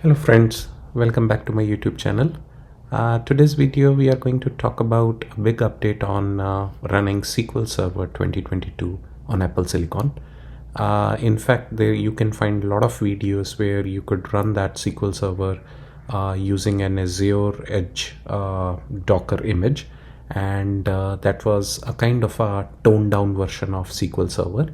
Hello friends, welcome back to my YouTube channel. Today's video we are going to talk about a big update on running SQL Server 2022 on Apple Silicon. In fact, there you can find a lot of videos where you could run that SQL Server using an Azure Edge Docker image, and that was a kind of a toned down version of SQL Server,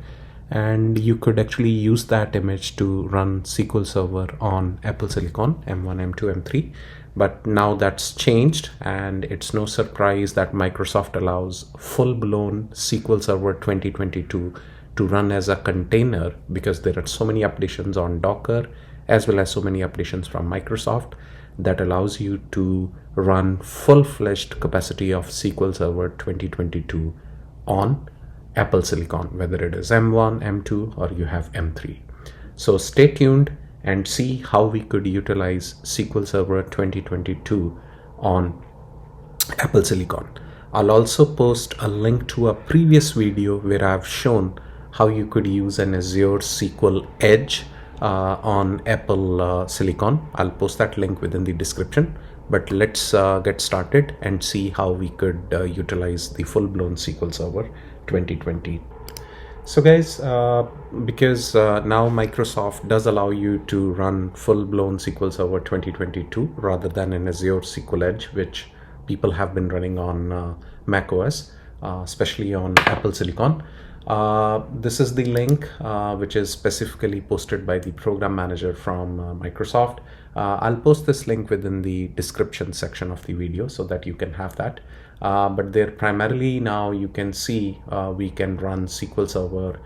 and you could actually use that image to run SQL Server on Apple Silicon M1, M2, M3. But now that's changed, and it's no surprise that Microsoft allows full-blown SQL Server 2022 to run as a container, because there are so many updations on Docker as well as so many updations from Microsoft that allows you to run full-fledged capacity of SQL Server 2022 on Apple Silicon, whether it is M1, M2, or you have M3. So stay tuned and see how we could utilize SQL Server 2022 on Apple Silicon. I'll also post a link to a previous video where I've shown how you could use an Azure SQL Edge on Apple Silicon. I'll post that link within the description. But let's get started and see how we could utilize the full-blown SQL Server 2020. So guys, because now Microsoft does allow you to run full-blown SQL Server 2022 rather than an Azure SQL Edge, which people have been running on Mac OS, especially on Apple Silicon. This is the link which is specifically posted by the program manager from Microsoft. I'll post this link within the description section of the video so that you can have that. But there primarily now you can see we can run SQL Server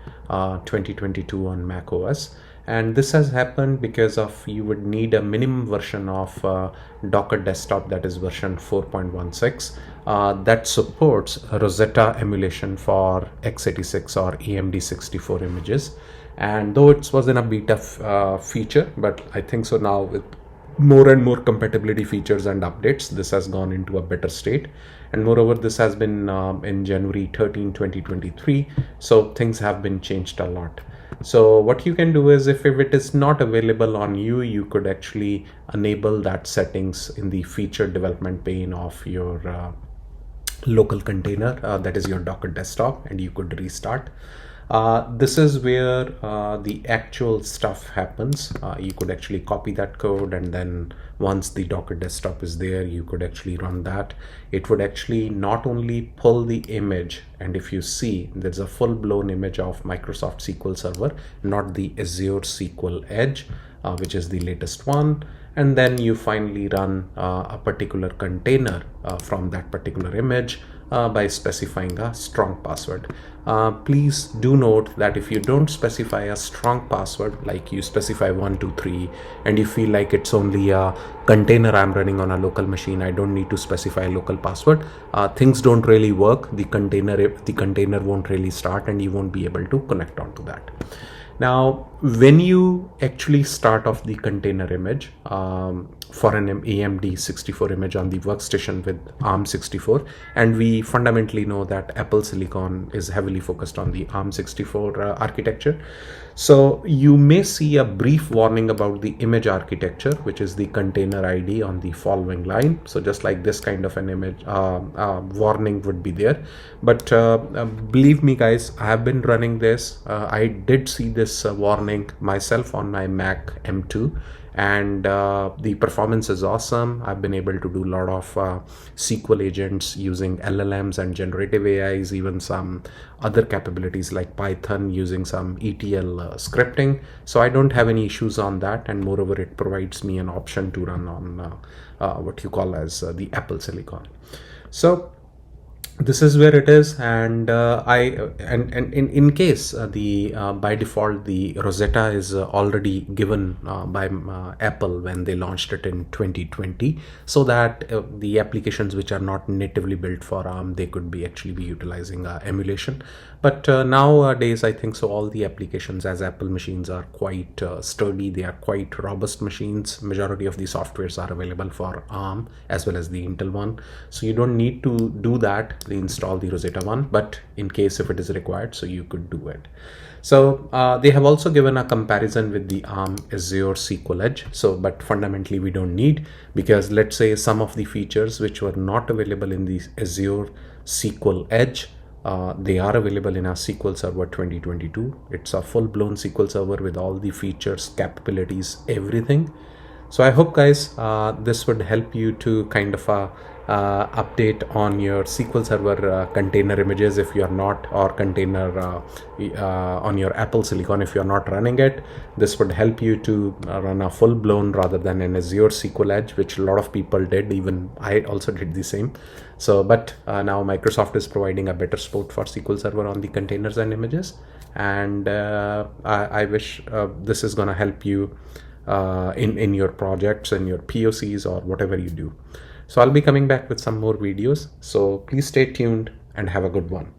2022 on Mac OS. And this has happened because of you would need a minimum version of Docker Desktop, that is version 4.16, that supports Rosetta emulation for x86 or AMD64 images. And though it was in a beta feature, but I think so now with more and more compatibility features and updates, this has gone into a better state. And moreover, this has been in January 13, 2023. So things have been changed a lot. So what you can do is if it is not available on you, you could actually enable that settings in the feature development pane of your local container, that is your Docker Desktop, and you could restart. This is where the actual stuff happens. You could actually copy that code, and then once the Docker Desktop is there, you could actually run that. It would actually not only pull the image, and if you see, there's a full-blown image of Microsoft SQL Server, not the Azure SQL Edge, which is the latest one. And then you finally run a particular container from that particular image by specifying a strong password. Please do note that if you don't specify a strong password, like you specify 123, and you feel like it's only a container I'm running on a local machine, I don't need to specify a local password, things don't really work. The container won't really start, and you won't be able to connect onto that. Now, when you actually start off the container image for an AMD 64 image on the workstation with ARM64, and we fundamentally know that Apple Silicon is heavily focused on the ARM64 architecture. So you may see a brief warning about the image architecture, which is the container ID on the following line. So just like this kind of an image warning would be there. But believe me guys, I have been running this. I did see this warning myself on my Mac M2, and the performance is awesome. I've been able to do a lot of SQL agents using LLMs and generative AIs, even some other capabilities like Python using some ETL scripting. So I don't have any issues on that, and moreover it provides me an option to run on what you call as the Apple Silicon. So this is where it is, and in case the by default the Rosetta is already given by Apple when they launched it in 2020, so that the applications which are not natively built for ARM, they could be actually be utilizing emulation. But nowadays I think so all the applications, as Apple machines are quite sturdy, they are quite robust machines. Majority of the softwares are available for ARM as well as the Intel one, so you don't need to do that. obviously install the Rosetta one, but in case if it is required, so you could do it. So they have also given a comparison with the Azure SQL Edge. So, but fundamentally we don't need, because let's say some of the features which were not available in the Azure SQL Edge, they are available in our SQL Server 2022. It's a full-blown SQL Server with all the features, capabilities, everything. So I hope guys this would help you to kind of update on your SQL Server container images if you are not, or container on your Apple Silicon if you are not running it. This would help you to run a full-blown rather than an Azure SQL Edge, which a lot of people did. Even I also did the same. So but now Microsoft is providing a better support for SQL Server on the containers and images, and I wish this is going to help you in your projects and your POCs or whatever you do. So I'll be coming back with some more videos. So please stay tuned and have a good one.